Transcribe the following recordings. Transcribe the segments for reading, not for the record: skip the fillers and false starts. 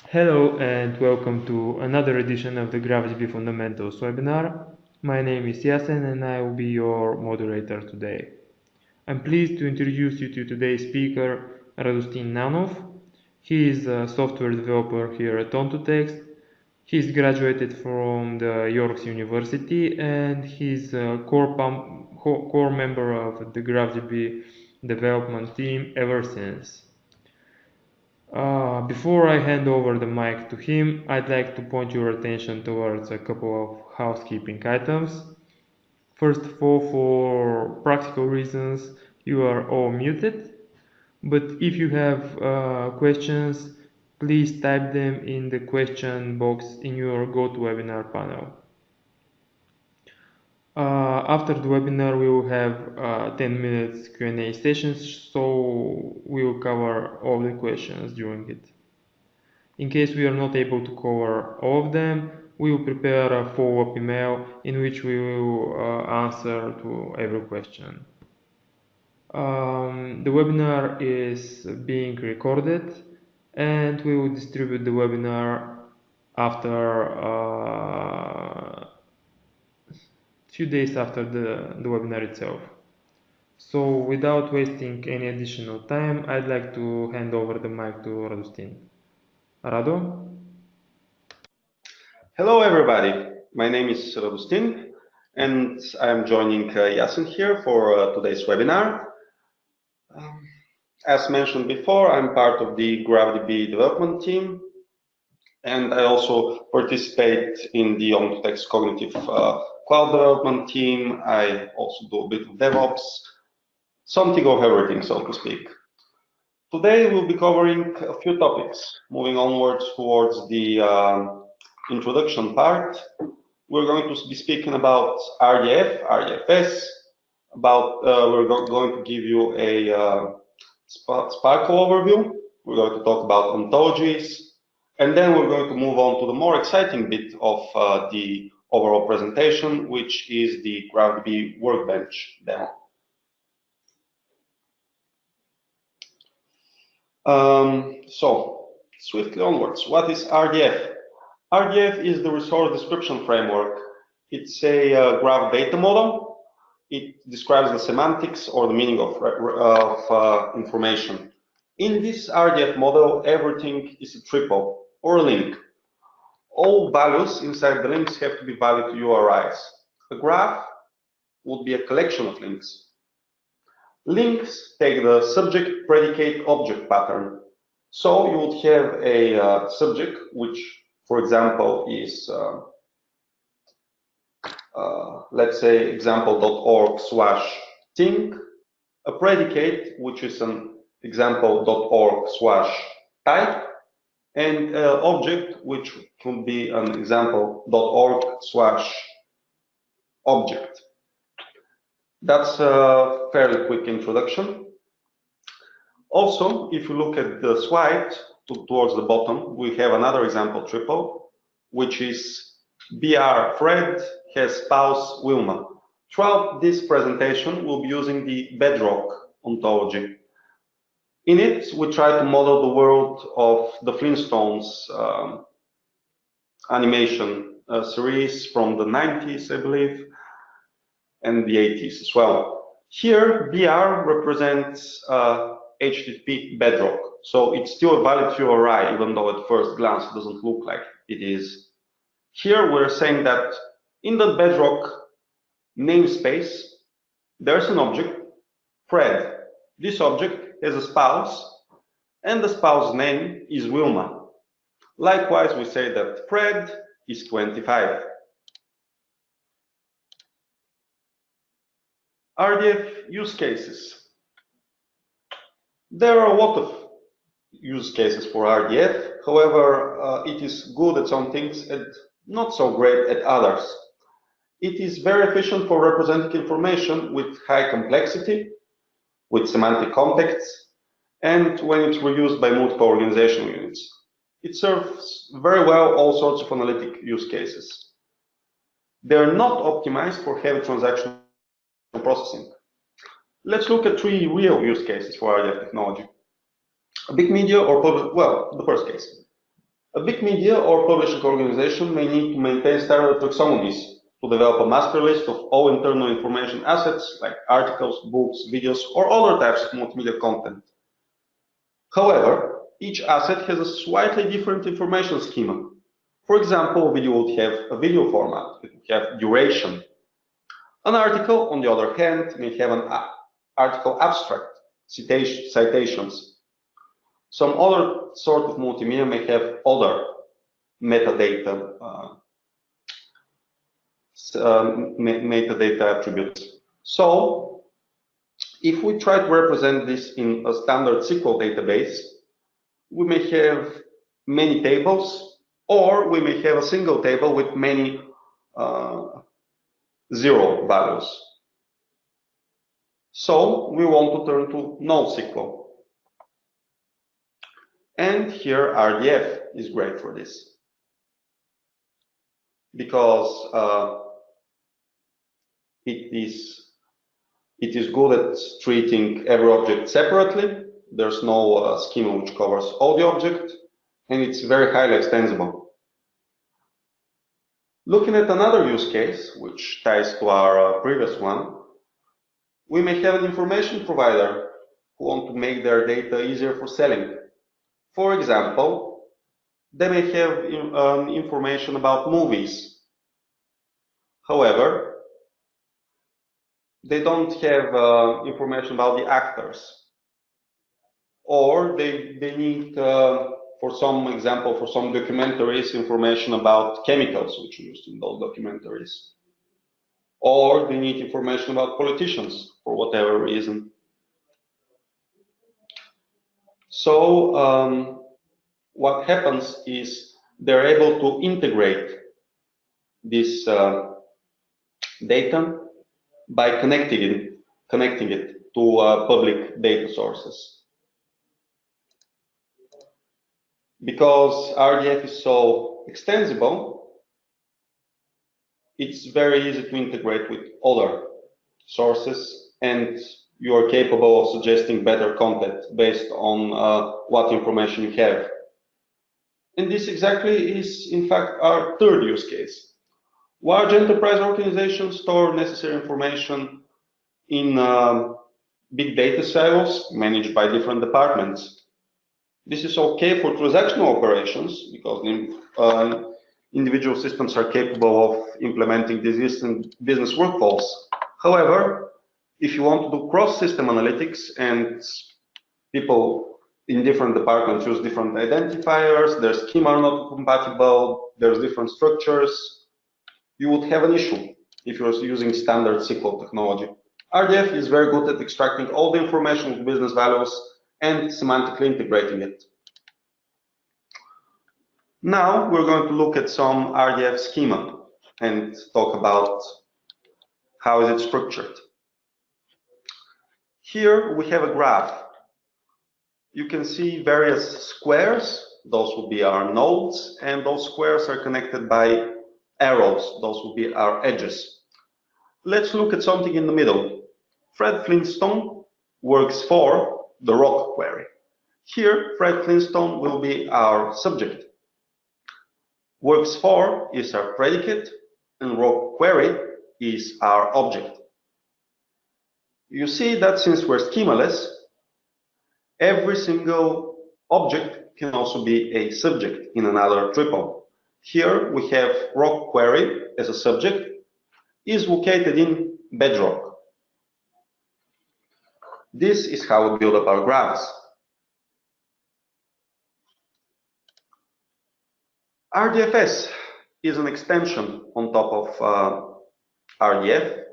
Hello and welcome to another edition of the GraphDB Fundamentals webinar. My name is Yasen and I will be your moderator today. I'm pleased to introduce you to today's speaker, Radustin Nanov. He is a software developer here at Ontotext. He's graduated from the York University and he's a core member of the GraphDB development team ever since. Before I hand over the mic to him, I'd like to point your attention towards a couple of housekeeping items. First of all, for practical reasons, you are all muted, but if you have questions, please type them in the question box in your GoToWebinar panel. After the webinar, we will have 10 minutes Q&A sessions, so we will cover all the questions during it. In case we are not able to cover all of them, we will prepare a follow-up email in which we will answer to every question. The webinar is being recorded and we will distribute the webinar after a few days after the webinar itself. So without wasting any additional time, I'd like to hand over the mic to Radustin. Rado? Hello, everybody. My name is Radustin, and I'm joining Yasin here for today's webinar. As mentioned before, I'm part of the GraphDB development team, and I also participate in the Ontotext cognitive cloud development team. I also do a bit of DevOps, something of everything, so to speak. Today, we'll be covering a few topics, moving onwards towards the introduction part. We're going to be speaking about RDF, RDFS, we're going to give you a Sparkle overview. We're going to talk about ontologies, and then we're going to move on to the more exciting bit of the overall presentation, which is the GraphDB Workbench demo. So, swiftly onwards, what is RDF? RDF is the resource description framework. It's a graph data model. It describes the semantics or the meaning of information. In this RDF model, everything is a triple or a link. All values inside the links have to be valid to URIs. A graph would be a collection of links. Links take the subject, predicate, object pattern. So you would have a subject, which, for example, is, let's say, example.org/thing, a predicate, which is an example.org/type, and an object, which would be an example.org/object. That's a fairly quick introduction. Also, if you look at the slide towards the bottom, we have another example triple, which is BR Fred has spouse Wilma. Throughout this presentation, we'll be using the Bedrock ontology. In it, we try to model the world of the Flintstones animation series from the 90s, I believe, and the 80s as well. Here, BR represents HTTP bedrock. So it's still a valid URI, even though at first glance it doesn't look like it is. Here, we're saying that in the bedrock namespace, there's an object, Fred. This object has a spouse, and the spouse name is Wilma. Likewise, we say that Fred is 25. RDF use cases. There are a lot of use cases for RDF. However, it is good at some things and not so great at others. It is very efficient for representing information with high complexity, with semantic context, and when it's reused by multiple organizational units. It serves very well all sorts of analytic use cases. They're not optimized for heavy transaction processing. Let's look at 3 real use cases for RDF technology. A big media or public, well, the first case. A big media or publishing organization may need to maintain standard taxonomies to develop a master list of all internal information assets like articles, books, videos, or other types of multimedia content. However, each asset has a slightly different information schema. For example, a video would have a video format, it would have duration. An article, on the other hand, may have an article abstract, citations. Some other sort of multimedia may have other metadata metadata attributes. So, if we try to represent this in a standard SQL database, we may have many tables, or we may have a single table with many zero values. So, we want to turn to NoSQL. And here RDF is great for this, because it is good at treating every object separately. There's no schema which covers all the object, and it's very highly extensible. Looking at another use case, which ties to our previous one, we may have an information provider who want to make their data easier for selling. For example, they may have information about movies. However, they don't have information about the actors. Or they need, for some example, for some documentaries, information about chemicals which are used in those documentaries. Or they need information about politicians for whatever reason. So what happens is they're able to integrate this data by connecting it to public data sources. Because RDF is so extensible, it's very easy to integrate with other sources, and you are capable of suggesting better content based on what information you have. And this exactly is, in fact, our third use case. Large enterprise organizations store necessary information in big data silos managed by different departments. This is okay for transactional operations because individual systems are capable of implementing the existing business workflows. However, if you want to do cross-system analytics and people in different departments use different identifiers, their schema are not compatible, there's different structures, you would have an issue if you're using standard SQL technology. RDF is very good at extracting all the information with business values and semantically integrating it. Now we're going to look at some RDF schema and talk about how is it structured. Here we have a graph. You can see various squares, those will be our nodes, and those squares are connected by arrows, those will be our edges. Let's look at something in the middle. Fred Flintstone works for the rock query. Here, Fred Flintstone will be our subject. Works for is our predicate, and rock query is our object. You see that since we're schemaless, every single object can also be a subject in another triple. Here we have rock query as a subject, is located in Bedrock. This is how we build up our graphs. RDFS is an extension on top of RDF.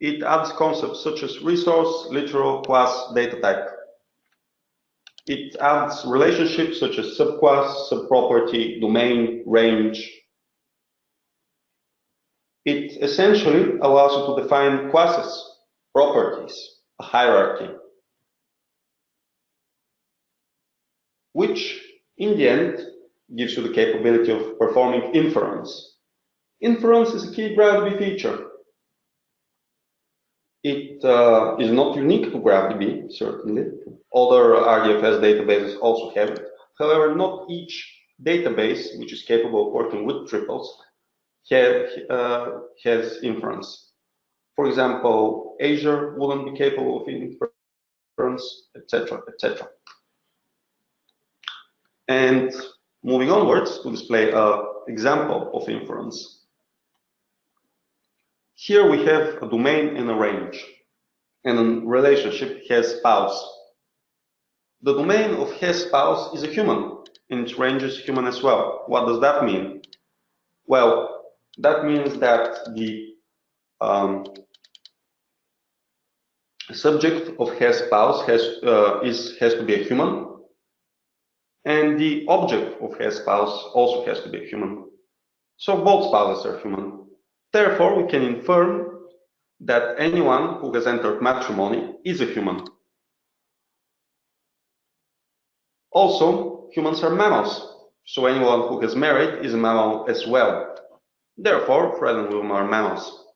It adds concepts such as resource, literal, class, data type. It adds relationships such as subclass, subproperty, domain, range. It essentially allows you to define classes, properties, a hierarchy, which in the end gives you the capability of performing inference. Inference is a key GraphDB feature. It is not unique to GraphDB, certainly. Other RDFS databases also have it. However, not each database which is capable of working with triples has inference. For example, Azure wouldn't be capable of inference, etc., etc. And moving onwards to display an example of inference. Here we have a domain and a range, and a relationship has-spouse. The domain of has-spouse is a human, and its range is human as well. What does that mean? Well, that means that the subject of has-spouse has to be a human, and the object of has-spouse also has to be a human. So both spouses are human. Therefore, we can infer that anyone who has entered matrimony is a human. Also, humans are mammals, so anyone who has married is a mammal as well. Therefore, Fred and Wilma are mammals.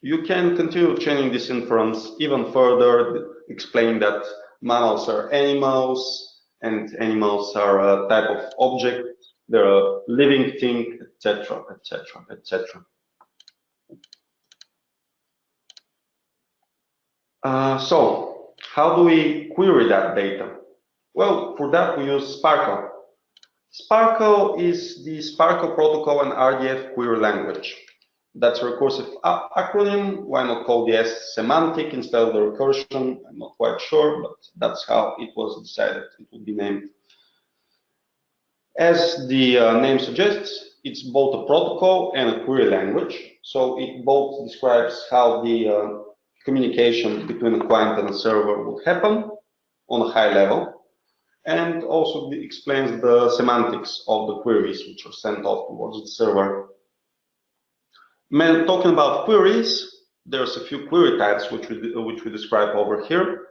You can continue changing this inference even further, explaining that mammals are animals, and animals are a type of object, they're a living thing, etc., etc., etc. So, how do we query that data? Well, for that we use Sparkle. Sparkle is the Sparkle protocol and RDF query language. That's a recursive acronym. Why not call the S semantic instead of the recursion? I'm not quite sure, but that's how it was decided it would be named. As the name suggests, it's both a protocol and a query language. So it both describes how the communication between a client and a server would happen on a high level, and also explains the semantics of the queries which are sent off towards the server. Talking about queries, there's a few query types which we describe over here.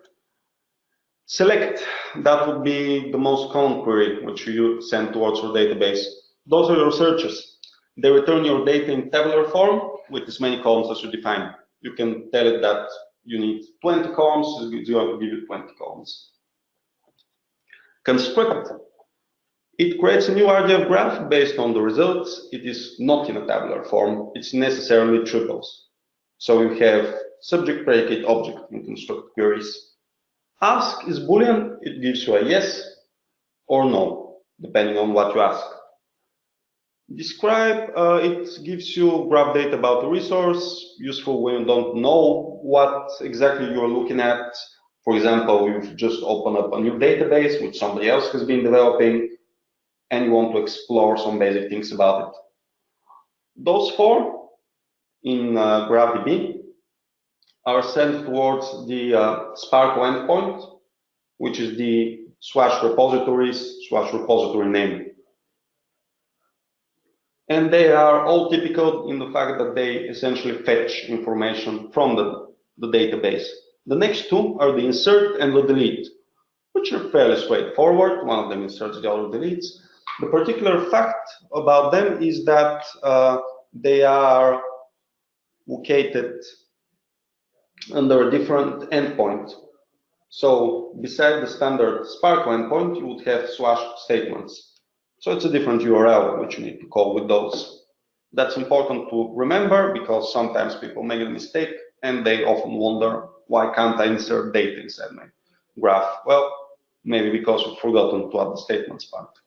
Select, that would be the most common query which you send towards your database. Those are your searches. They return your data in tabular form with as many columns as you define. You can tell it that you need 20 columns, it's going to give you 20 columns. Construct, it creates a new RDF graph based on the results. It is not in a tabular form, it's necessarily triples. So you have subject, predicate, object in construct queries. Ask is Boolean, it gives you a yes or no, depending on what you ask. Describe, it gives you graph data about the resource, useful when you don't know what exactly you're looking at. For example, you've just opened up a new database which somebody else has been developing, and you want to explore some basic things about it. Those four in GraphDB are sent towards the Sparkle endpoint, which is the /repositories/repository name. And they are all typical in the fact that they essentially fetch information from the database. The next two are the insert and the delete, which are fairly straightforward. One of them inserts, the other deletes. The particular fact about them is that they are located under a different endpoint. So beside the standard Sparkle endpoint, you would have / statements. So it's a different URL which you need to call with those. That's important to remember because sometimes people make a mistake and they often wonder, why can't I insert data inside my graph? Well, maybe because we've forgotten to add the statements part.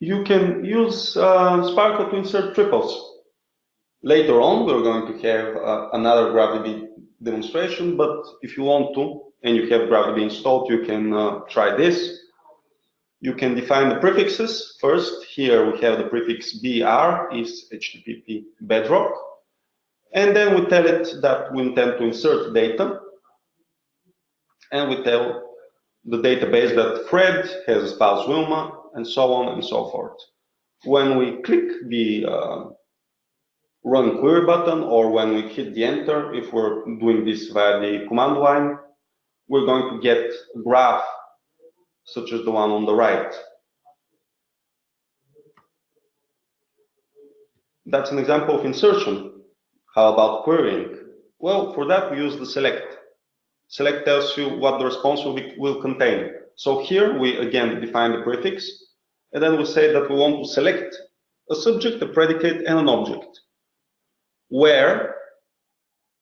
You can use Sparkle to insert triples. Later on, we're going to have another GraphDB demonstration, but if you want to, and you have GraphDB installed, you can try this. You can define the prefixes. First, here we have the prefix BR is HTTP bedrock. And then we tell it that we intend to insert data. And we tell the database that Fred has a spouse Wilma, and so on and so forth. When we click the run query button, or when we hit the enter, if we're doing this via the command line, we're going to get a graph such as the one on the right. That's an example of insertion. How about querying? Well, for that we use the select. select tells you what the response will contain. So here we again define the prefix, and then we say that we want to select a subject, a predicate, and an object, where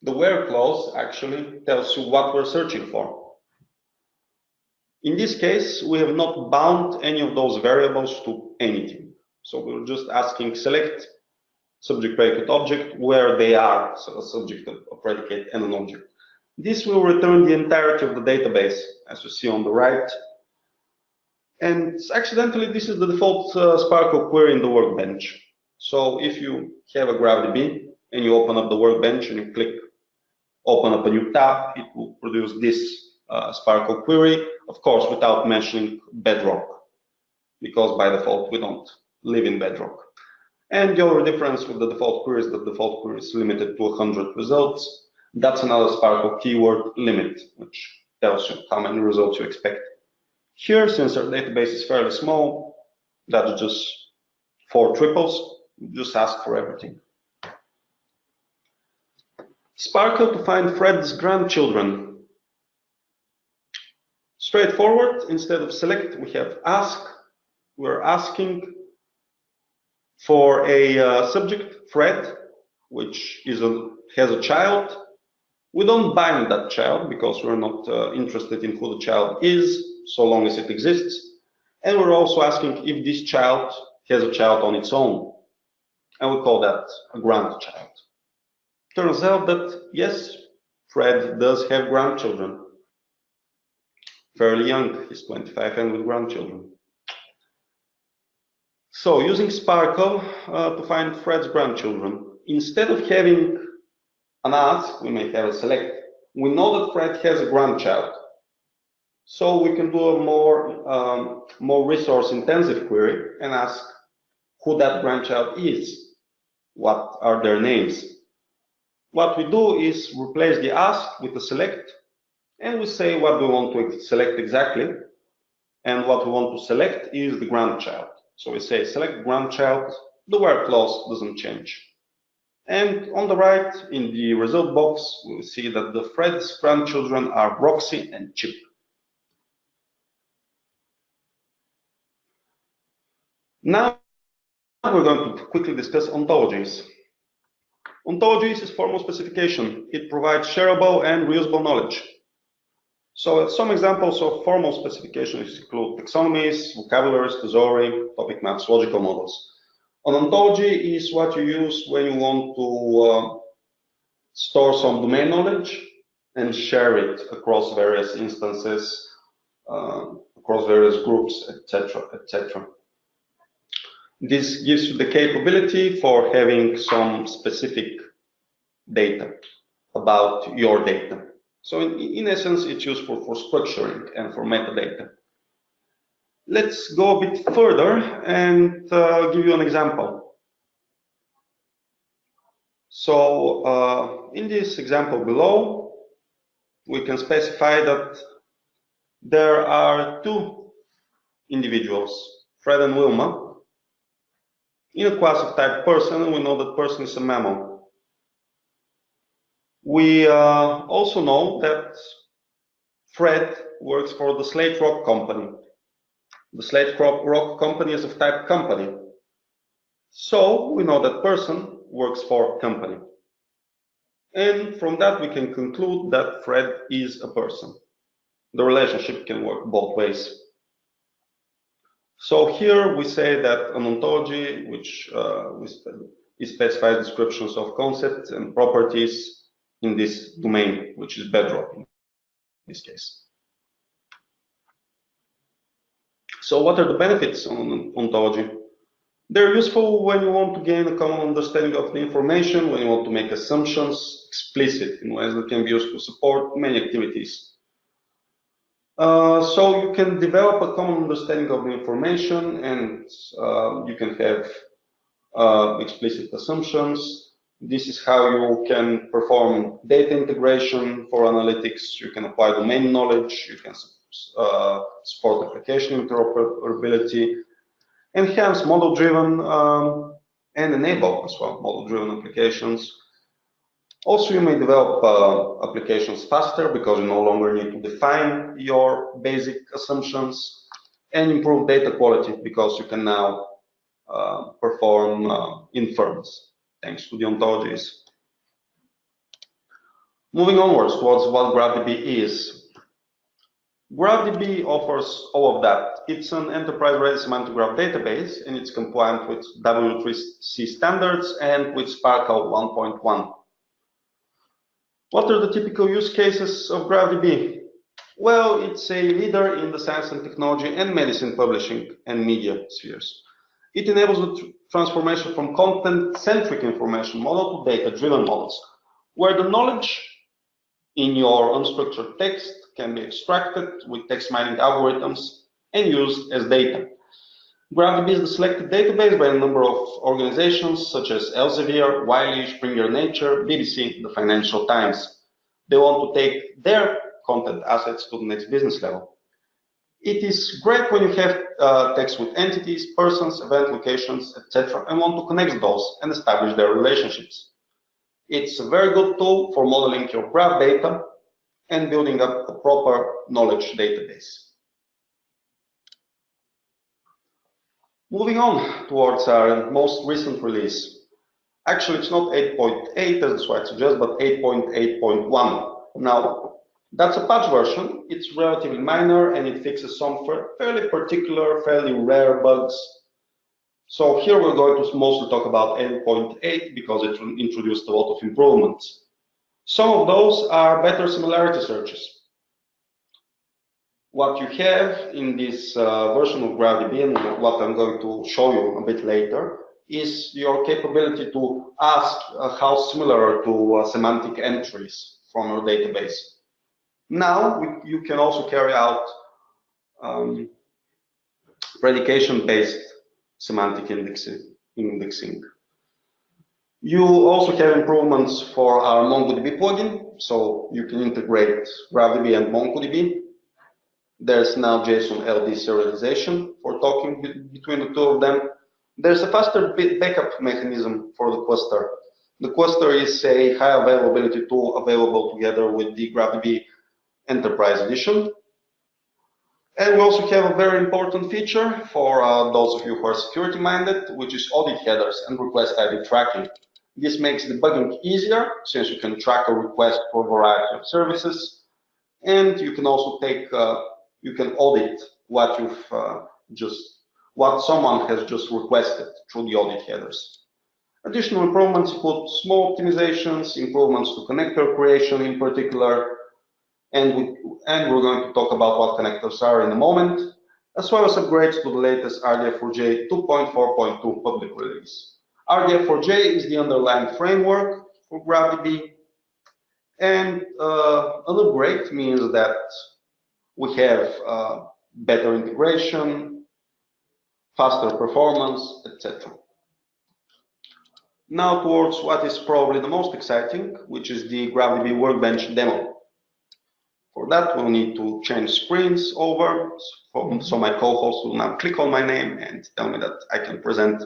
the where clause actually tells you what we're searching for. In this case, we have not bound any of those variables to anything. So we're just asking select subject, predicate, object, where they are, so a subject, a predicate, and an object. This will return the entirety of the database, as you see on the right. And accidentally, this is the default Sparkle query in the workbench. So if you have a GraphDB and you open up the workbench and you click open up a new tab, it will produce this Sparkle query, of course, without mentioning Bedrock, because by default, we don't live in Bedrock. And the only difference with the default query is that the default query is limited to 100 results. That's another Sparkle keyword limit, which tells you how many results you expect. Here, since our database is fairly small, that's just 4 triples, just ask for everything. Sparkle to find Fred's grandchildren. Straightforward, instead of select, we have ask. We're asking for a subject, Fred, which has a child. We don't bind that child because we're not interested in who the child is, so long as it exists. And we're also asking if this child has a child on its own. And we call that a grandchild. Turns out that, yes, Fred does have grandchildren. Fairly young, he's 25 and with grandchildren. So using Sparkle to find Fred's grandchildren, instead of having an ask, we may have a select. We know that Fred has a grandchild. So we can do a more resource-intensive query and ask who that grandchild is. What are their names? What we do is replace the ask with a select, and we say what we want to select exactly. And what we want to select is the grandchild. So we say select grandchild, the where clause doesn't change. And on the right, in the result box, we see that the Fred's grandchildren are Roxy and Chip. Now we're going to quickly discuss ontologies. Ontologies is formal specification. It provides shareable and reusable knowledge. So some examples of formal specifications include taxonomies, vocabularies, thesauri, topic maps, logical models. An ontology is what you use when you want to store some domain knowledge and share it across various instances, across various groups, etc., etc. This gives you the capability for having some specific data about your data. So in essence, it's useful for structuring and for metadata. Let's go a bit further and give you an example. So in this example below, we can specify that there are 2 individuals, Fred and Wilma, in a class of type person, and we know that person is a mammal. We also know that Fred works for the Slate Rock Company. The Slate Rock Company is of type company. So we know that person works for company. And from that we can conclude that Fred is a person. The relationship can work both ways. So here we say that an ontology, which specifies descriptions of concepts and properties in this domain, which is Bedrock in this case. So what are the benefits of an ontology? They're useful when you want to gain a common understanding of the information, when you want to make assumptions explicit in ways that can be used to support many activities. So you can develop a common understanding of the information, and you can have explicit assumptions. This is how you can perform data integration for analytics. You can apply domain knowledge. You can support application interoperability, enhance model-driven, and enable as well model-driven applications. Also, you may develop applications faster because you no longer need to define your basic assumptions, and improve data quality because you can now perform inference thanks to the ontologies. Moving onwards towards what GraphDB is. GraphDB offers all of that. It's an enterprise-ready semantic graph database, and it's compliant with W3C standards and with Sparkle 1.1. What are the typical use cases of GraphDB? Well, it's a leader in the science and technology and medicine publishing and media spheres. It enables the transformation from content-centric information model to data-driven models, where the knowledge in your unstructured text can be extracted with text mining algorithms and used as data. GraphDB is the selected database by a number of organizations such as Elsevier, Wiley, Springer Nature, BBC, the Financial Times. They want to take their content assets to the next business level. It is great when you have text with entities, persons, event locations, etc., and want to connect those and establish their relationships. It's a very good tool for modeling your graph data and building up a proper knowledge database. Moving on towards our most recent release. Actually, it's not 8.8 as the slide suggests, but 8.8.1. Now, that's a patch version. It's relatively minor and it fixes some fairly particular, fairly rare bugs. So here we're going to mostly talk about 8.8 because it introduced a lot of improvements. Some of those are better similarity searches. What you have in this version of GraphDB, and what I'm going to show you a bit later, is your capability to ask how similar to semantic entries from your database. Now you can also carry out predication-based semantic indexing. You also have improvements for our MongoDB plugin, so you can integrate GraphDB and MongoDB. There's now JSON LD serialization for talking between the two of them. There's a faster backup mechanism for the cluster. The cluster is a high availability tool available together with the GraphDB Enterprise Edition. And we also have a very important feature for those of you who are security minded, which is audit headers and request ID tracking. This makes debugging easier since you can track a request for a variety of services, and you can also take you can audit what what someone has just requested through the audit headers. Additional improvements include small optimizations, improvements to connector creation in particular, and we're going to talk about what connectors are in a moment, as well as upgrades to the latest RDF4J 2.4.2 public release. RDF4J is the underlying framework for GraphDB, and an upgrade means that we have better integration, faster performance, etc. Now towards what is probably the most exciting, which is the GraphDB Workbench demo. For that, we'll need to change screens over, so my co-host will now click on my name and tell me that I can present.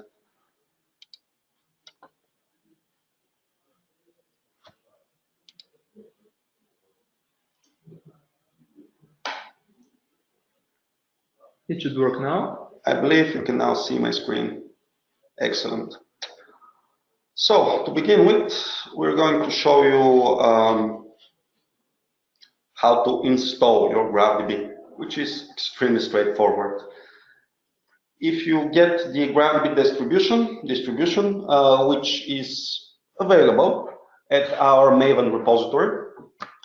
It should work now. I believe you can now see my screen. Excellent. So to begin with, we're going to show you how to install your GraphDB, which is extremely straightforward. If you get the GraphDB distribution, which is available at our Maven repository,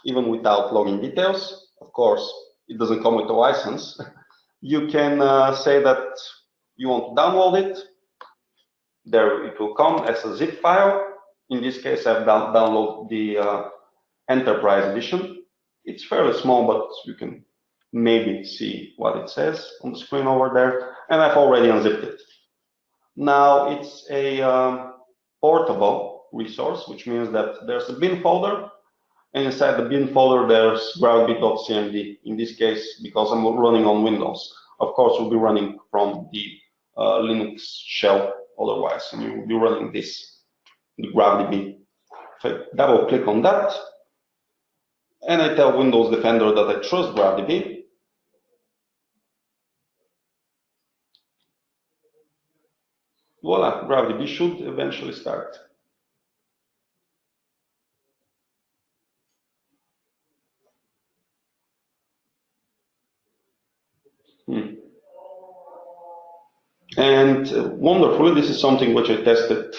even without login details, of course, it doesn't come with a license. You can say that you want to download it. There it will come as a zip file. In this case, I've downloaded the Enterprise Edition. It's fairly small, but you can maybe see what it says on the screen over there. And I've already unzipped it. Now it's a portable resource, which means that there's a bin folder, and inside the bin folder there's GraphDB.cmd. In this case, because I'm running on Windows, of course, we'll be running from the Linux shell otherwise, and you will be running this, the GraphDB If I double click on that, and I tell Windows Defender that I trust GraphDB, voila, GraphDB should eventually start. And wonderfully, this is something which I tested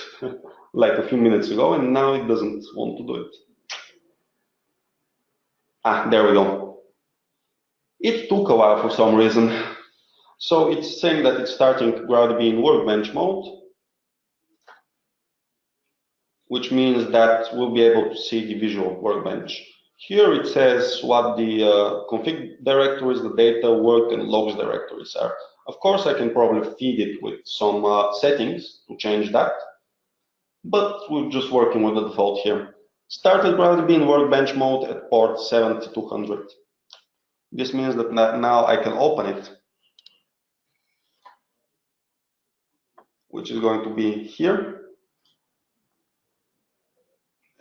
like a few minutes ago, and now it doesn't want to do it. Ah, there we go. It took a while for some reason. So it's saying that it's starting GraphDB in workbench mode, which means that we'll be able to see the visual workbench. Here it says what the config directories, the data, work, and logs directories are. Of course, I can probably feed it with some settings to change that, but we're just working with the default here. Started GraphDB in workbench mode at port 7200. This means that now I can open it, which is going to be here.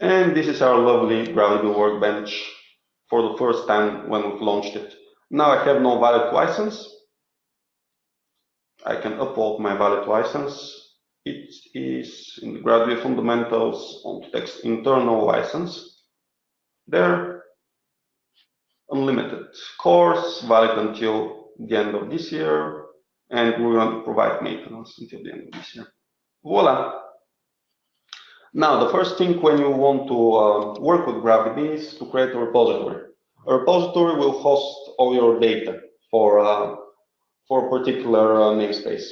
And this is our lovely GraphDB workbench for the first time when we've launched it. Now I have no valid license. I can upload my valid license. It is in the GraphDB fundamentals Ontotext internal license. There, unlimited course, valid until the end of this year, and we're going to provide maintenance until the end of this year. Voila! Now, the first thing when you want to work with GraphDB is to create a repository. A repository will host all your data for a particular namespace.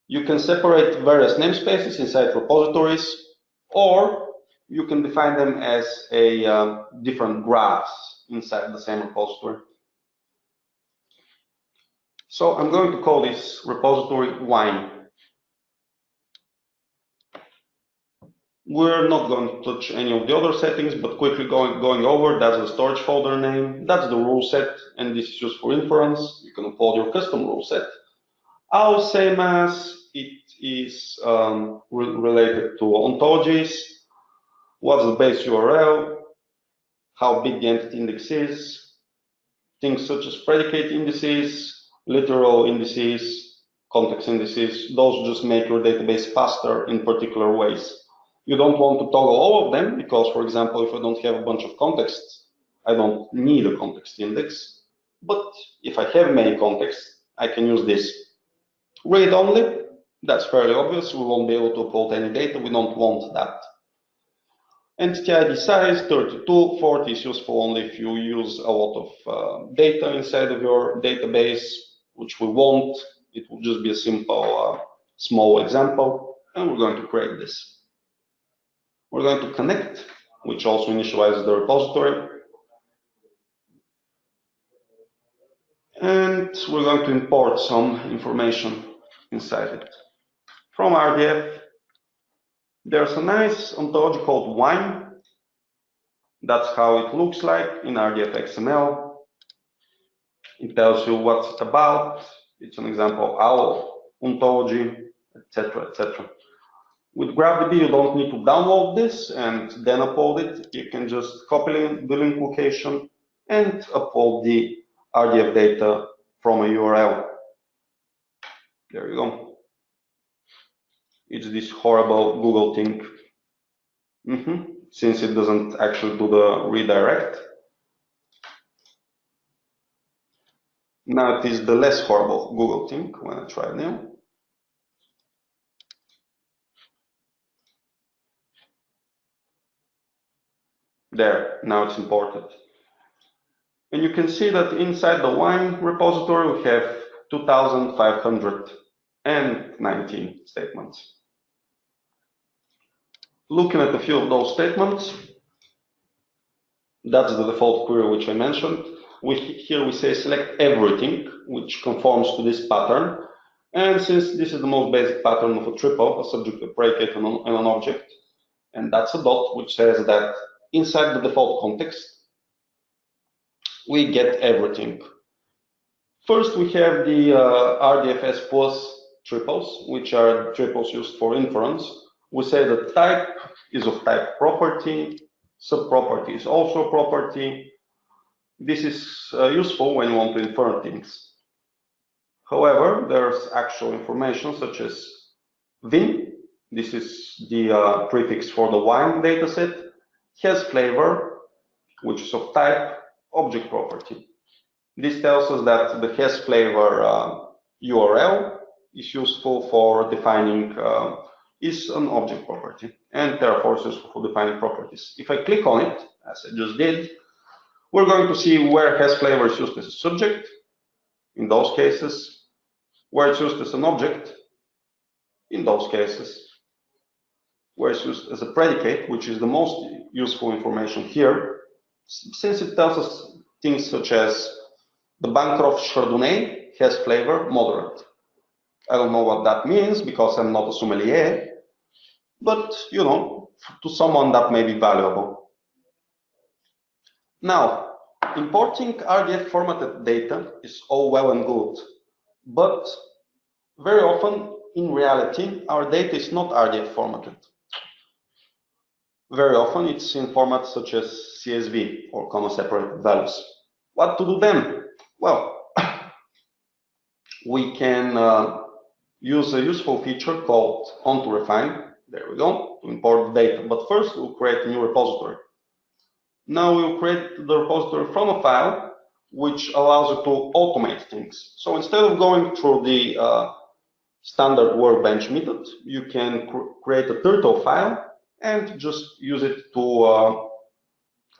You can separate various namespaces inside repositories, or you can define them as a different graphs inside the same repository. So I'm going to call this repository wine. We're not going to touch any of the other settings, but quickly going over, that's the storage folder name, that's the rule set, and this is just for inference. You can upload your custom rule set. Our same as it is related to ontologies, what's the base URL, how big the entity index is, things such as predicate indices, literal indices, context indices. Those just make your database faster in particular ways. You don't want to toggle all of them because, for example, if I don't have a bunch of contexts, I don't need a context index. But if I have many contexts, I can use this. Read only, that's fairly obvious. We won't be able to upload any data. We don't want that. Entity ID size 32, 40 is useful only if you use a lot of data inside of your database, which we won't. It will just be a simple small example, and we're going to create this. We're going to connect, which also initializes the repository. And we're going to import some information inside it. From RDF, there's a nice ontology called wine. That's how it looks like in RDF XML. It tells you what it's about. It's an example of owl ontology, etc., etc. With GraphDB, you don't need to download this and then upload it. You can just copy the link location and upload the RDF data from a URL. There you go. It's this horrible Google thing. Since it doesn't actually do the redirect. Now it is the less horrible Google thing when I try now. There, now it's imported. And you can see that inside the wine repository, we have 2,519 statements. Looking at a few of those statements, that's the default query which I mentioned. Here we say select everything, which conforms to this pattern. And since this is the most basic pattern of a triple, a subject, a predicate, and an object, and that's a dot, which says that inside the default context, we get everything. First, we have the RDFS plus triples, which are triples used for inference. We say that type is of type property, subproperty is also property. This is useful when you want to infer things. However, there's actual information such as vin, this is the prefix for the wine dataset, has flavor, which is of type object property. This tells us that the has flavor URL is useful for defining, is an object property, and therefore is useful for defining properties. If I click on it, as I just did, we're going to see where has flavor is used as a subject, in those cases, where it's used as an object, in those cases, where it's used as a predicate, which is the most useful information here, since it tells us things such as the Bancroft Chardonnay has flavor moderate. I don't know what that means because I'm not a sommelier, but you know, to someone that may be valuable. Now, importing RDF formatted data is all well and good, but very often in reality, our data is not RDF formatted. Very often it's in formats such as CSV or comma separated values. What to do then? Well, we can use a useful feature called onToRefine. There we go, to import the data. But first we'll create a new repository. Now we'll create the repository from a file which allows you to automate things. So instead of going through the standard workbench method, you can create a turtle file and just use it to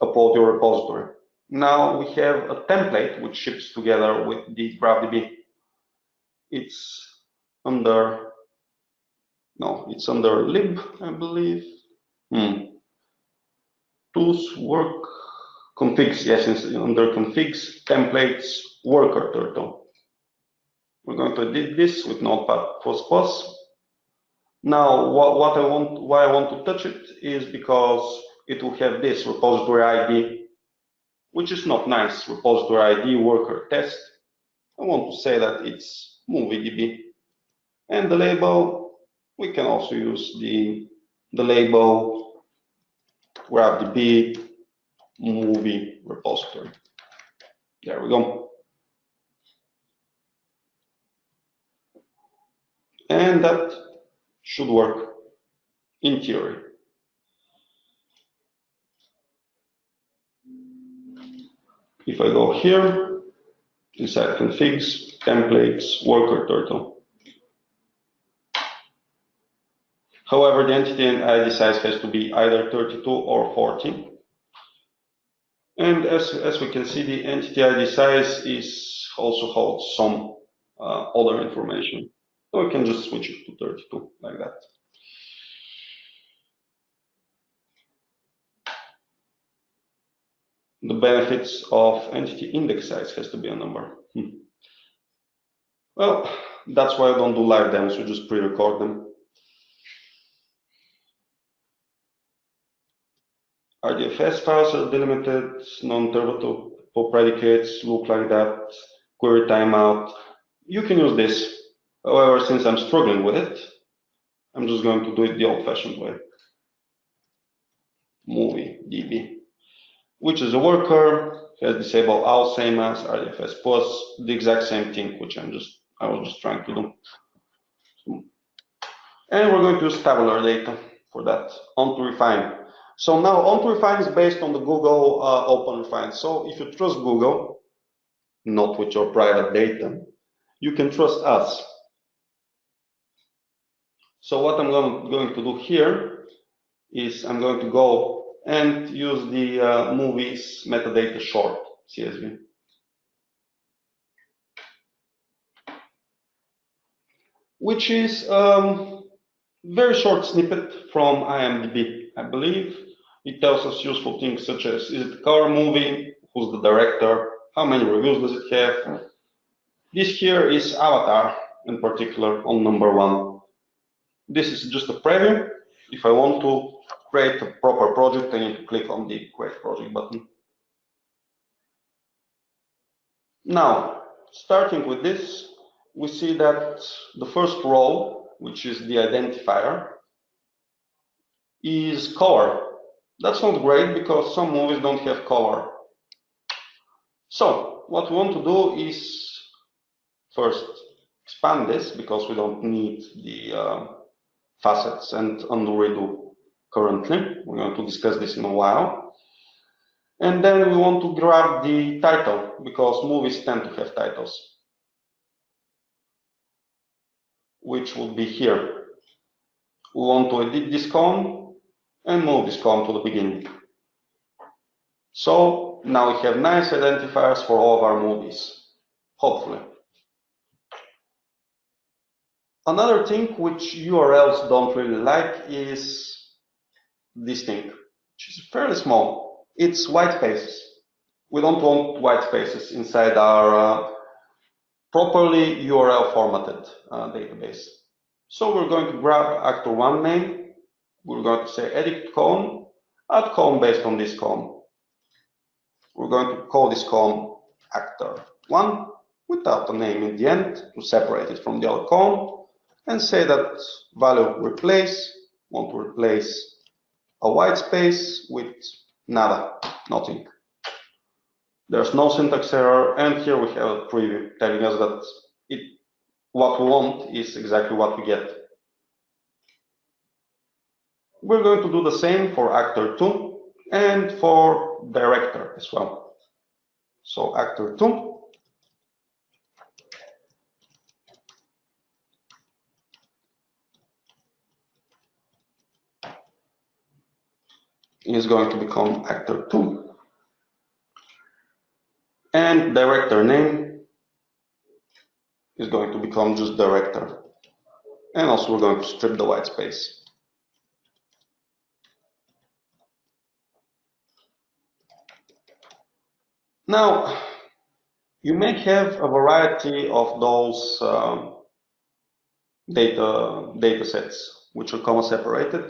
upload your repository. Now we have a template which ships together with the GraphDB. It's under, no, it's under lib, I believe. Tools, work, configs, yes, it's under configs, templates, worker turtle. We're going to edit this with Notepad++. Now, why I want to touch it is because it will have this repository ID, which is not nice. Repository ID worker test. I want to say that it's MovieDB. And the label, we can also use the label GraphDB movie repository. There we go. And that should work in theory. If I go here, inside configs, templates, worker turtle. However, the entity and ID size has to be either 32 or 40. And as we can see, the entity ID size also holds some other information. So we can just switch it to 32 like that. The benefits of entity index size has to be a number. Well, that's why I don't do live demos, we just pre-record them. RDFS files are delimited, non-interpretable predicates look like that, query timeout. You can use this. However, since I'm struggling with it, I'm just going to do it the old-fashioned way. MovieDB, which is a worker, has disabled all, same as RDFS plus, the exact same thing, which I was just trying to do. And we're going to use tabular data for that, onToRefine. So now onToRefine is based on the Google OpenRefine. So if you trust Google, not with your private data, you can trust us. So what I'm going to do here is I'm going to go and use the movies metadata short CSV. Which is very short snippet from IMDb, I believe. It tells us useful things such as, is it a car movie? Who's the director? How many reviews does it have? This here is Avatar, in particular, on number 1. This is just a preview. If I want to create a proper project, I need to click on the Create Project button. Now, starting with this, we see that the first row, which is the identifier, is color. That's not great because some movies don't have color. So what we want to do is first expand this because we don't need the facets and undo redo currently. We're going to discuss this in a while. And then we want to grab the title because movies tend to have titles, which would be here. We want to edit this column and move this column to the beginning. So now we have nice identifiers for all of our movies, hopefully. Another thing which URLs don't really like is this thing, which is fairly small. It's white spaces. We don't want white spaces inside our properly URL formatted database. So we're going to grab actor1 name. We're going to say edit column, add column based on this column. We're going to call this column actor1 without a name in the end to separate it from the other column, and say that value replace, want to replace a white space with nada, nothing. There's no syntax error, and here we have a preview telling us that what we want is exactly what we get. We're going to do the same for actor2 and for director as well. So actor2 is going to become actor2, and director name is going to become just director. And also we're going to strip the white space. Now, you may have a variety of those data sets which are comma separated,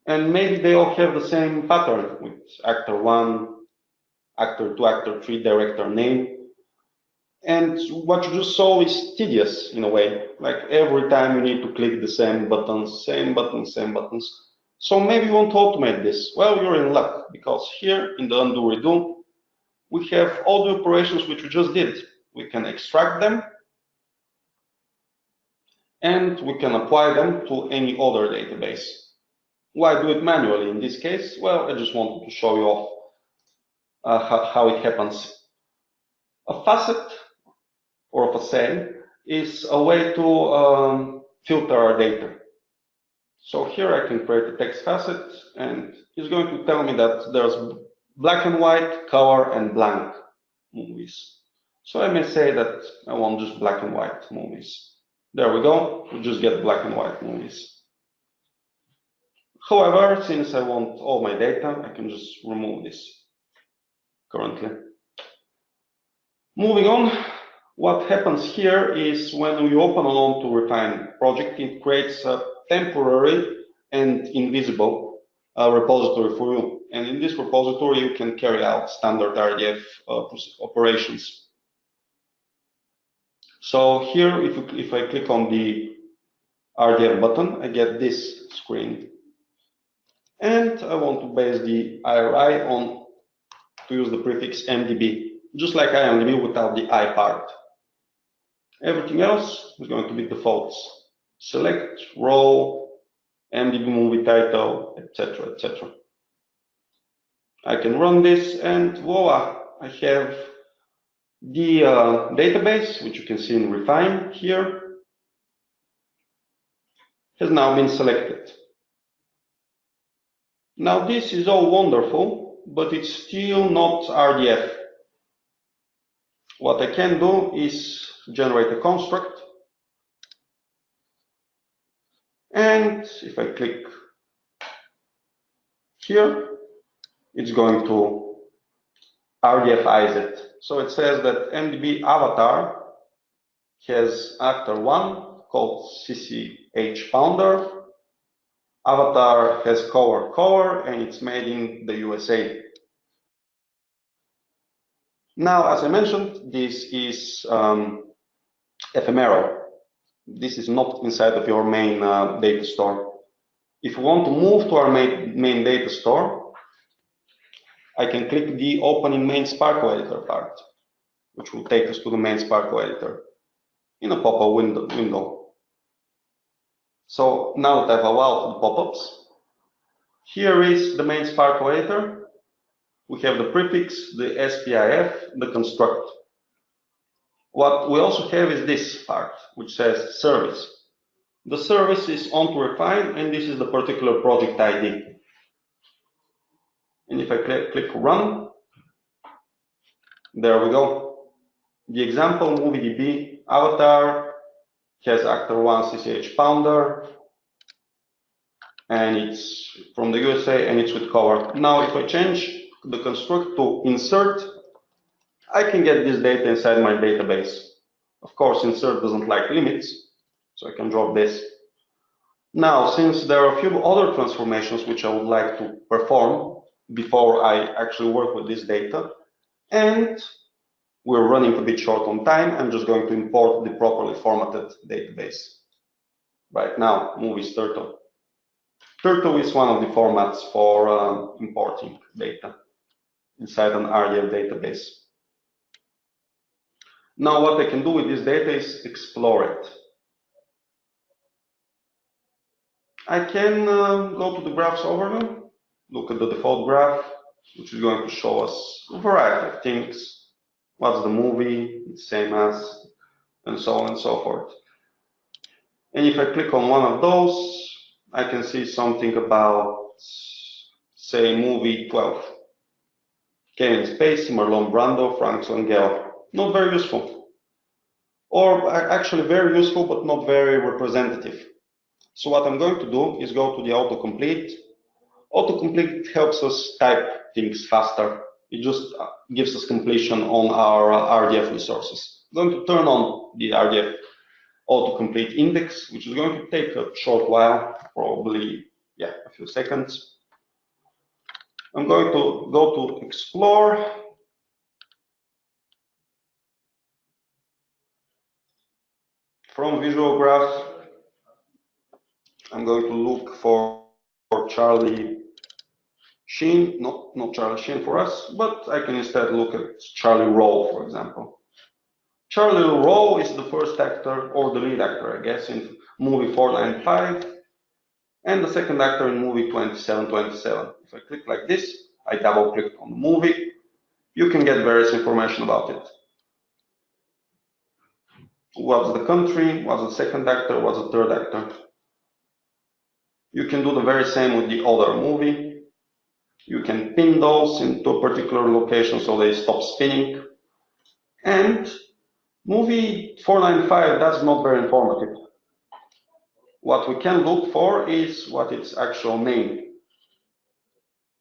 and maybe they all have the same pattern with actor1, actor2, actor3, director name. And what you just saw is tedious in a way. Like every time you need to click the same buttons, same buttons, same buttons. So maybe you want to automate this. Well, you're in luck because here in the undo redo, we have all the operations which we just did. We can extract them and we can apply them to any other database. Why do it manually in this case? Well, I just wanted to show you off how it happens. A facet or a facet is a way to filter our data. So here I can create a text facet, and it's going to tell me that there's black and white, color, and blank movies. So I may say that I want just black and white movies. There we go, we just get black and white movies. However, since I want all my data, I can just remove this currently. Moving on, what happens here is when we open an Onto project, it creates a temporary and invisible repository for you. And in this repository, you can carry out standard RDF operations. So here, if I click on the RDF button, I get this screen. And I want to base the IRI on to use the prefix MDB, just like IMDb without the I part. Everything else is going to be defaults. Select, row, MDB movie title, etc., etc. I can run this and voila, I have the database, which you can see in Refine here, has now been selected. Now this is all wonderful, but it's still not RDF. What I can do is generate a construct, and if I click here, it's going to RDFize it. So it says that MDB avatar has actor1 called CCH founder. Avatar has color, and it's made in the USA. Now, as I mentioned, this is ephemeral. This is not inside of your main data store. If we want to move to our main data store, I can click the Open in Main SPARQL Editor part, which will take us to the main SPARQL Editor in a pop-up window. So now that I've allowed the pop-ups, here is the main SPARQL Editor. We have the prefix, the SPIF, the construct. What we also have is this part, which says service. The service is Ontotext, and this is the particular project ID. And if I click Run, there we go. The example MovieDB avatar has actor 1 CCH Pounder, and it's from the USA, and it's with cover. Now, if I change the construct to insert, I can get this data inside my database. Of course, insert doesn't like limits, so I can drop this. Now, since there are a few other transformations which I would like to perform before I actually work with this data, and we're running a bit short on time, I'm just going to import the properly formatted database. Right now, movies Turtle. Turtle is one of the formats for importing data inside an RDF database. Now, what I can do with this data is explore it. I can go to the graphs overview, look at the default graph, which is going to show us a variety of things. What's the movie, it's same as, and so on and so forth. And if I click on one of those, I can see something about, say, movie 12. Kevin Spacey, Marlon Brando, Frank Langella. Not very useful. Or actually very useful, but not very representative. So what I'm going to do is go to the autocomplete. Autocomplete helps us type things faster. It just gives us completion on our RDF resources. I'm going to turn on the RDF autocomplete index, which is going to take a short while, probably a few seconds. I'm going to go to Explore. From Visual Graph, I'm going to look for Charlie Sheen, not Charlie Sheen for us, but I can instead look at Charlie Rowe, for example. Charlie Rowe is the first actor, or the lead actor, I guess, in movie 495, and the second actor in movie 2727. If I click like this, I double click on the movie, you can get various information about it. What's the country, what's the second actor, what's the third actor. You can do the very same with the other movie. You can pin those into a particular location so they stop spinning. And movie 495, that's not very informative. What we can look for is what its actual name,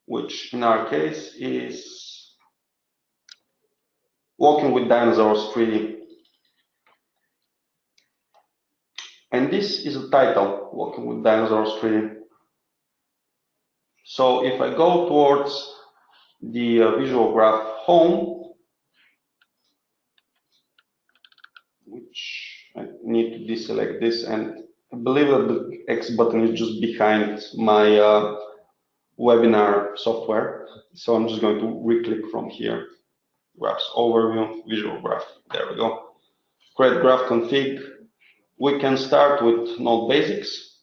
which in our case is Walking with Dinosaurs 3D. And this is the title, Walking with Dinosaurs 3D. So if I go towards the Visual Graph home, which I need to deselect this, and I believe that the X button is just behind my webinar software. So I'm just going to re-click from here. Graphs Overview, Visual Graph. There we go. Create Graph Config. We can start with Node Basics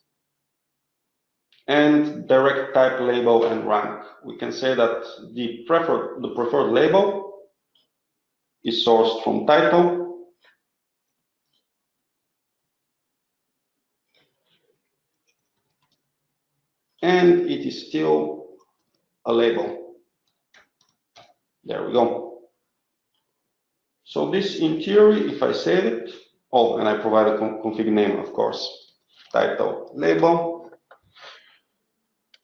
and direct type, label, and rank. We can say that the preferred label is sourced from title, and it is still a label. There we go. So this, in theory, if I save it, oh, and I provide a config name, of course, title, label.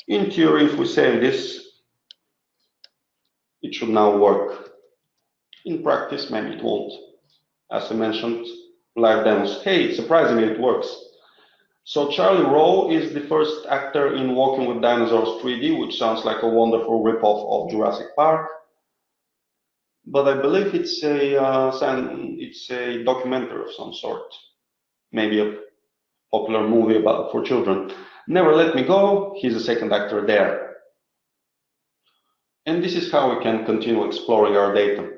In theory, if we save this, it should now work. In practice, maybe it won't. As I mentioned, live demos. Hey, surprisingly, it works. So Charlie Rowe is the first actor in Walking with Dinosaurs 3D, which sounds like a wonderful ripoff of Jurassic Park. But I believe it's a documentary of some sort, maybe a popular movie for children. Never let me go, he's the second actor there. And this is how we can continue exploring our data.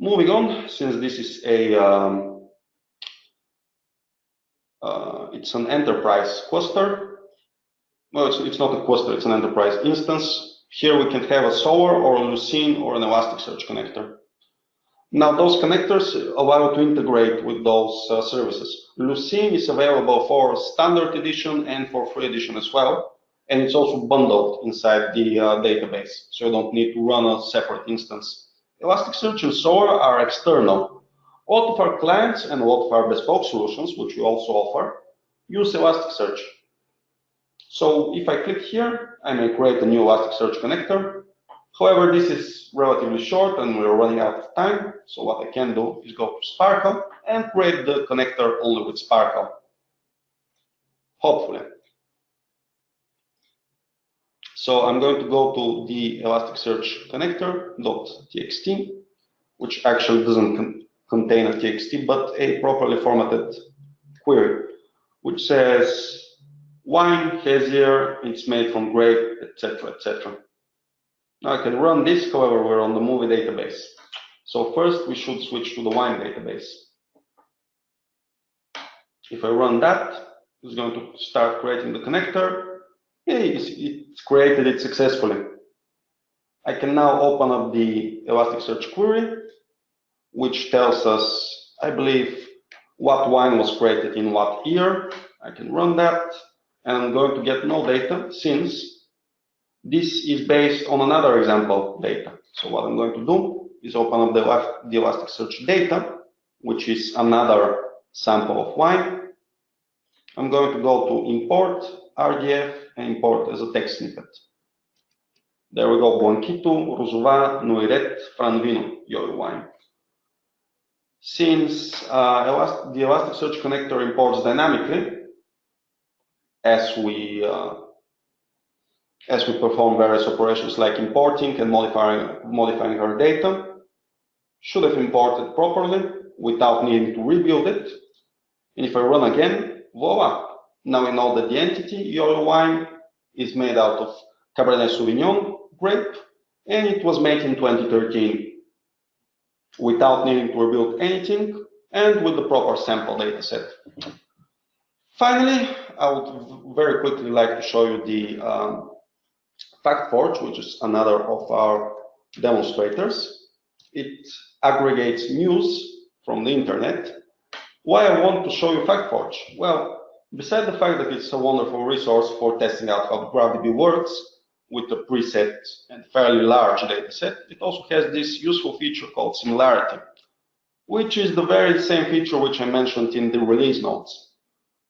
Moving on, since this is it's an enterprise cluster. Well, it's not a cluster, it's an enterprise instance. Here we can have a SOAR or a Lucene or an Elasticsearch connector. Now, those connectors allow you to integrate with those services. Lucene is available for standard edition and for free edition as well. And it's also bundled inside the database, so you don't need to run a separate instance. Elasticsearch and SOAR are external. A lot of our clients and a lot of our bespoke solutions, which we also offer, use Elasticsearch. So if I click here, I may create a new Elasticsearch connector. However, this is relatively short and we're running out of time. So what I can do is go to Sparkle and create the connector only with Sparkle. Hopefully. So I'm going to go to the Elasticsearch connector.txt, which actually doesn't contain a txt, but a properly formatted query, which says wine, hazier, it's made from grape, etc., etc. Now I can run this, however, we're on the movie database. So first we should switch to the wine database. If I run that, it's going to start creating the connector. Hey, it's created it successfully. I can now open up the Elasticsearch query, which tells us, I believe, what wine was created in what year. I can run that, and I'm going to get no data since this is based on another example data. So what I'm going to do is open up the Elasticsearch data, which is another sample of wine. I'm going to go to import RDF and import as a text snippet. There we go, Blanquito, Rosova, Noiret, Franvino, your wine. Since the Elasticsearch connector imports dynamically, as we perform various operations like importing and modifying our data, should have imported properly without needing to rebuild it. And if I run again, voila! Now we know that the entity, your wine, is made out of Cabernet Sauvignon grape, and it was made in 2013 without needing to rebuild anything and with the proper sample data set. Finally, I would very quickly like to show you the FactForge, which is another of our demonstrators. It aggregates news from the internet. Why I want to show you FactForge? Well, besides the fact that it's a wonderful resource for testing out how GraphDB works with a preset and fairly large data set, it also has this useful feature called similarity, which is the very same feature which I mentioned in the release notes.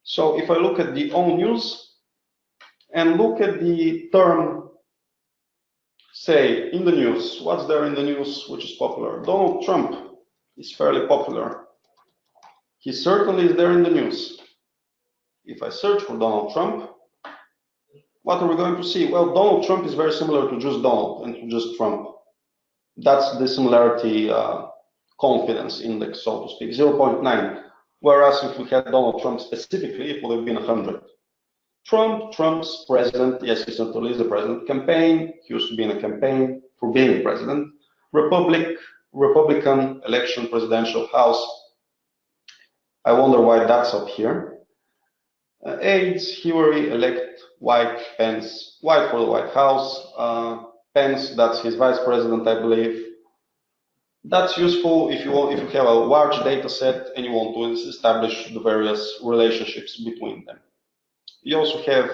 So if I look at the own news and look at the term, say, in the news, what's there in the news which is popular? Donald Trump is fairly popular. He certainly is there in the news. If I search for Donald Trump, what are we going to see? Well, Donald Trump is very similar to just Donald and to just Trump. That's the similarity confidence index, so to speak, 0.9. Whereas if we had Donald Trump specifically, it would have been 100. Trump's president, yes, he certainly is the president. Campaign, he used to be in a campaign for being president. Republican election, presidential house. I wonder why that's up here. AIDS, Hillary, elect, white, Pence, white for the White House. Pence, that's his vice president, I believe. That's useful if you have a large data set and you want to establish the various relationships between them. You also have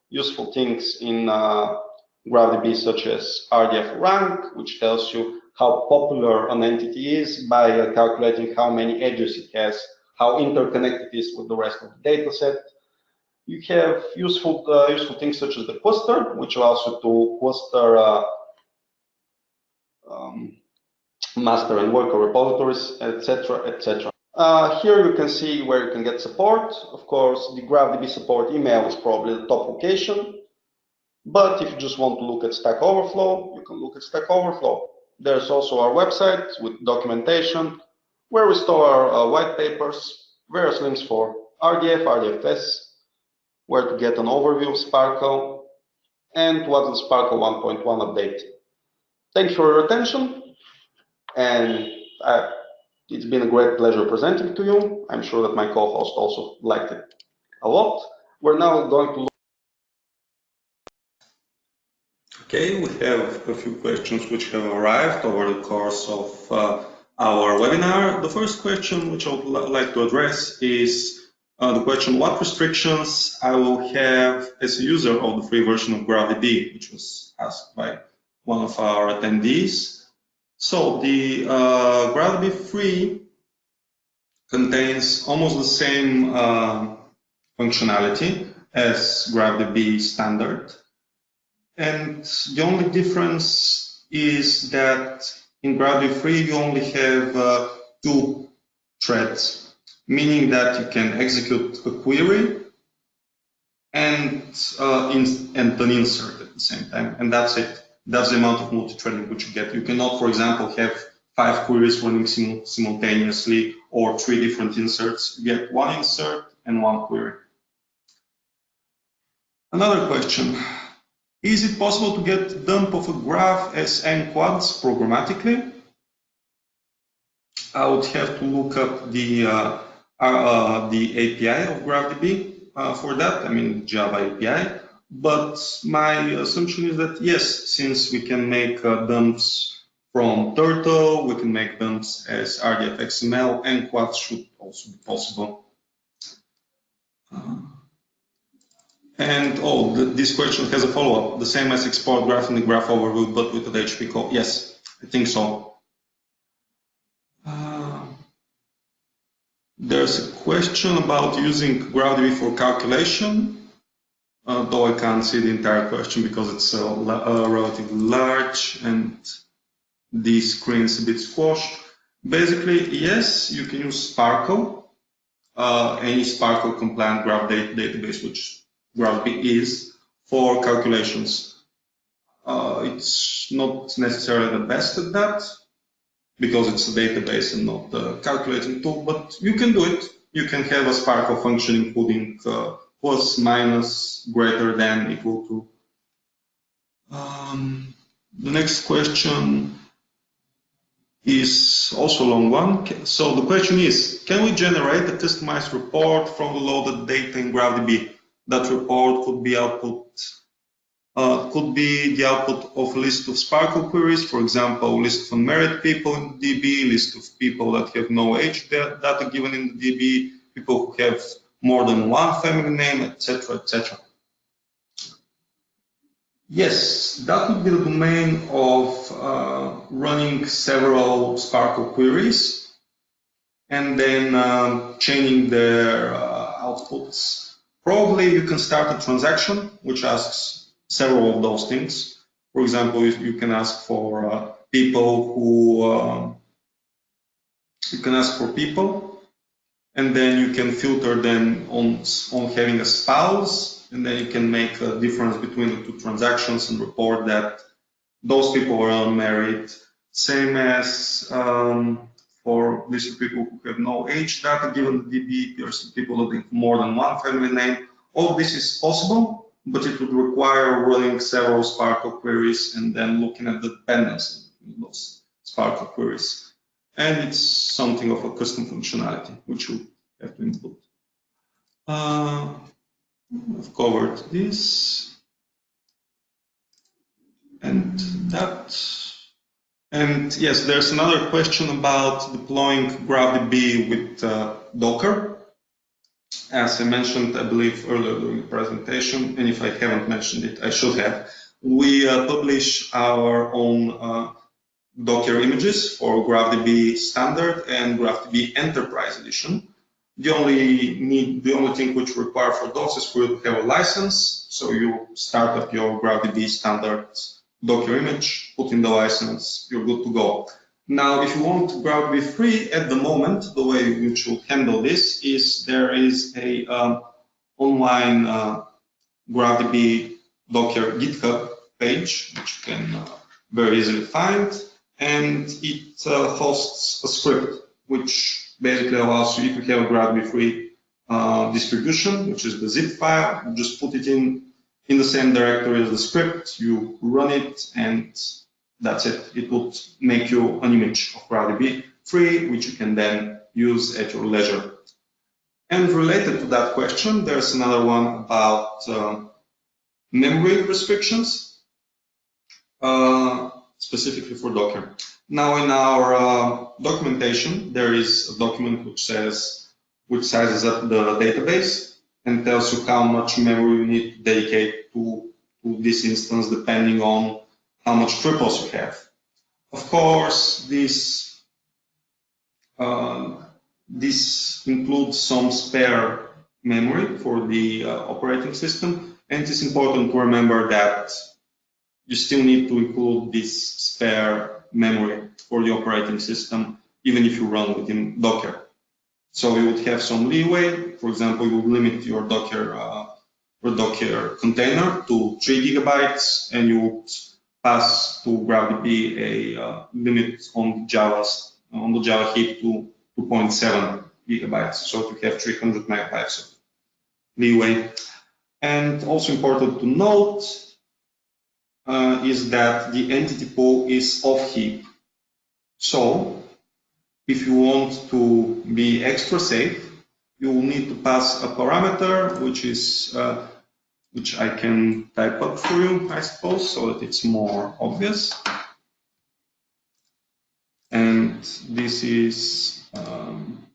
useful things in GraphDB, such as RDF rank, which tells you how popular an entity is by calculating how many edges it has, how interconnected it is with the rest of the data set. You have useful things such as the cluster, which allows you to cluster master and worker repositories, etc., etc. Here you can see where you can get support. Of course, the GraphDB support email is probably the top location. But if you just want to look at Stack Overflow, you can look at Stack Overflow. There's also our website with documentation, where we store our white papers, various links for RDF, RDFS, where to get an overview of Sparkle, and what is Sparkle 1.1 update. Thanks for your attention, and it's been a great pleasure presenting to you. I'm sure that my co-host also liked it a lot. We're now going to look. Okay, we have a few questions which have arrived over the course of our webinar. The first question which I would like to address is the question, what restrictions I will have as a user of the free version of GraphDB, which was asked by one of our attendees. So the GraphDB free contains almost the same functionality as GraphDB standard. And the only difference is that in GraphDB free you only have 2 threads, meaning that you can execute a query and an insert at the same time, and that's it. That's the amount of multi-threading which you get. You cannot, for example, have 5 queries running simultaneously or 3 different inserts. You get 1 insert and 1 query. Another question. Is it possible to get dump of a graph as n quads programmatically? I would have to look up the API of GraphDB for that, I mean Java API. But my assumption is that yes, since we can make dumps from Turtle, we can make dumps as RDF XML, n quads should also be possible. And this question has a follow-up. The same as export graph in the graph overview, but with an HTTP call. Yes, I think so. There's a question about using GraphDB for calculation, though I can't see the entire question because it's relatively large and the screen is a bit squashed. Basically, yes, you can use Sparkle, any Sparkle compliant graph database, which GraphDB is, for calculations. It's not necessarily the best at that because it's a database and not a calculating tool, but you can do it. You can have a Sparkle function including plus, minus, greater than, equal to. The next question is also a long one. So the question is, can we generate a customized report from the loaded data in GraphDB? That report could be the output of a list of Sparkle queries, for example, list of unmarried people in the DB, list of people that have no age data given in the DB, people who have more than one family name, etc., etc. Yes, that would be the domain of running several Sparkle queries and then chaining their outputs. Probably you can start a transaction which asks several of those things. For example, you can ask for people who and then you can filter them on having a spouse, and then you can make a difference between the 2 transactions and report that those people were unmarried. Same as for list of people who have no age data given the DB, there's people that have more than one family name. All this is possible, but it would require running several Sparkle queries and then looking at the dependency between those Sparkle queries. And it's something of a custom functionality, which you have to input. I've covered this and that. And yes, there's another question about deploying GraphDB with Docker. As I mentioned, I believe earlier during the presentation, and if I haven't mentioned it, I should have, we publish our own Docker images for GraphDB Standard and GraphDB Enterprise Edition. The only thing which we require for those is for you to have a license. So you start up your GraphDB Standard Docker image, put in the license, you're good to go. Now, if you want GraphDB free, at the moment, the way you should handle this is there is a online GraphDB Docker GitHub page, which you can very easily find, and it hosts a script which basically allows you, if you have a GraphDB free distribution, which is the zip file. You just put it in the same directory as the script, you run it, and that's it. It would make you an image of GraphDB free, which you can then use at your leisure. And related to that question, there's another one about memory restrictions, specifically for Docker. Now, in our documentation, there is a document which sizes up the database and tells you how much memory you need to dedicate to this instance, depending on how much triples you have. Of course, this includes some spare memory for the operating system, and it's important to remember that you still need to include this spare memory for the operating system, even if you run within Docker. So you would have some leeway. For example, you would limit your Docker container to 3 gigabytes, and you would pass to GraphDB a limit on the Java heap to 2.7 gigabytes, so to have 300 megabytes of leeway. And also important to note is that the entity pool is off heap. So if you want to be extra safe, you will need to pass a parameter, which I can type up for you, I suppose, so that it's more obvious. And this is, I'm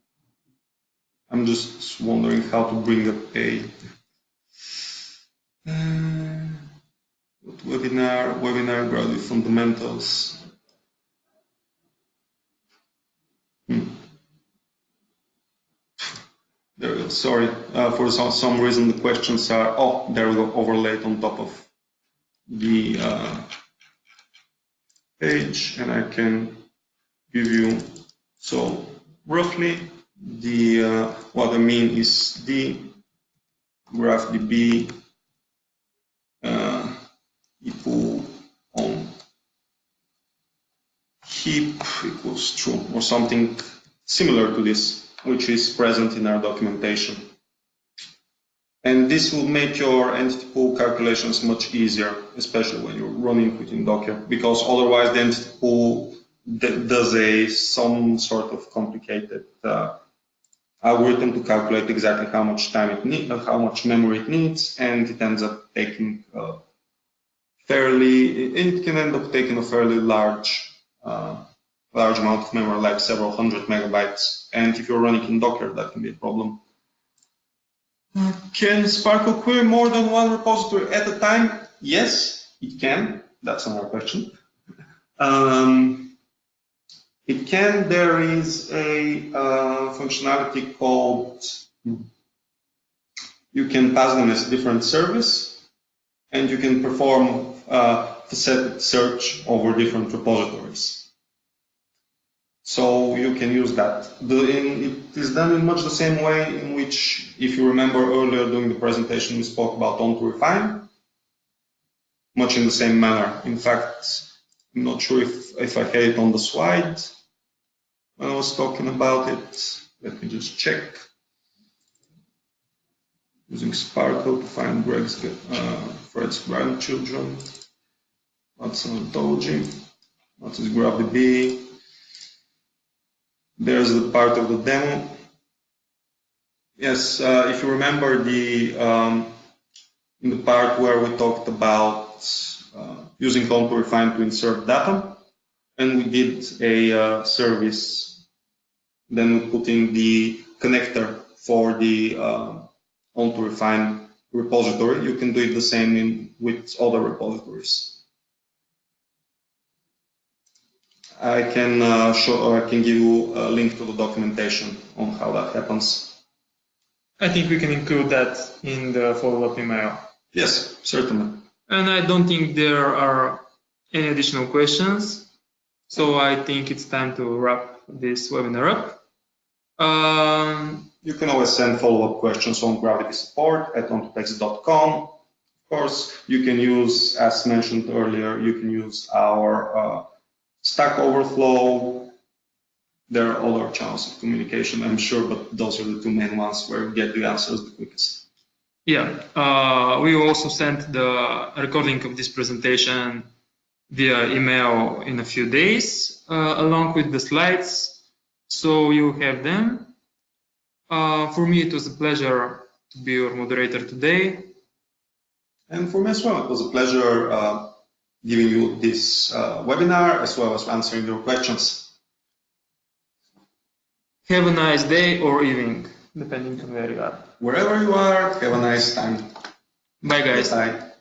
just wondering how to bring up a webinar GraphDB fundamentals. There we go. Sorry, for some reason the questions are, oh, there we go, overlaid on top of the page, and I can give you, so roughly the what I mean is the GraphDB equal on heap equals true, or something similar to this, which is present in our documentation. And this will make your entity pool calculations much easier, especially when you're running within Docker, because otherwise the entity pool does some sort of complicated algorithm to calculate exactly how much time it needs, how much memory it needs, and it ends up taking a fairly large amount of memory, like several hundred megabytes. And if you're running in Docker, that can be a problem. Can Sparkle query more than one repository at a time? Yes, it can. That's another question. It can. There is a functionality called, you can pass them as different service, and you can perform faceted search over different repositories. So you can use that. It is done in much the same way in which, if you remember earlier during the presentation, we spoke about Ontotext, much in the same manner. In fact, I'm not sure if I had it on the slide when I was talking about it. Let me just check. Using Sparkle to find Fred's grandchildren. That's an ontology. That is GraphDB. There's the part of the demo. Yes, if you remember in the part where we talked about using Ontotext to insert data, and we did a service, then we put in the connector for the Ontotext repository. You can do it the same with other repositories. I can give you a link to the documentation on how that happens. I think we can include that in the follow-up email. Yes, certainly. And I don't think there are any additional questions, so I think it's time to wrap this webinar up. You can always send follow-up questions on GraphDB support at ontotext.com. Of course, you can use, as mentioned earlier, you can use our Stack Overflow there are other channels of communication, I'm sure, but those are the two main ones where we get the answers the quickest. Yeah, we also sent the recording of this presentation via email in a few days, along with the slides, so you have them. For me, it was a pleasure to be your moderator today. And for me as well, it was a pleasure giving you this webinar as well as answering your questions. Have a nice day or evening, depending on where you are. Wherever you are, have a nice time. Bye, guys. Bye.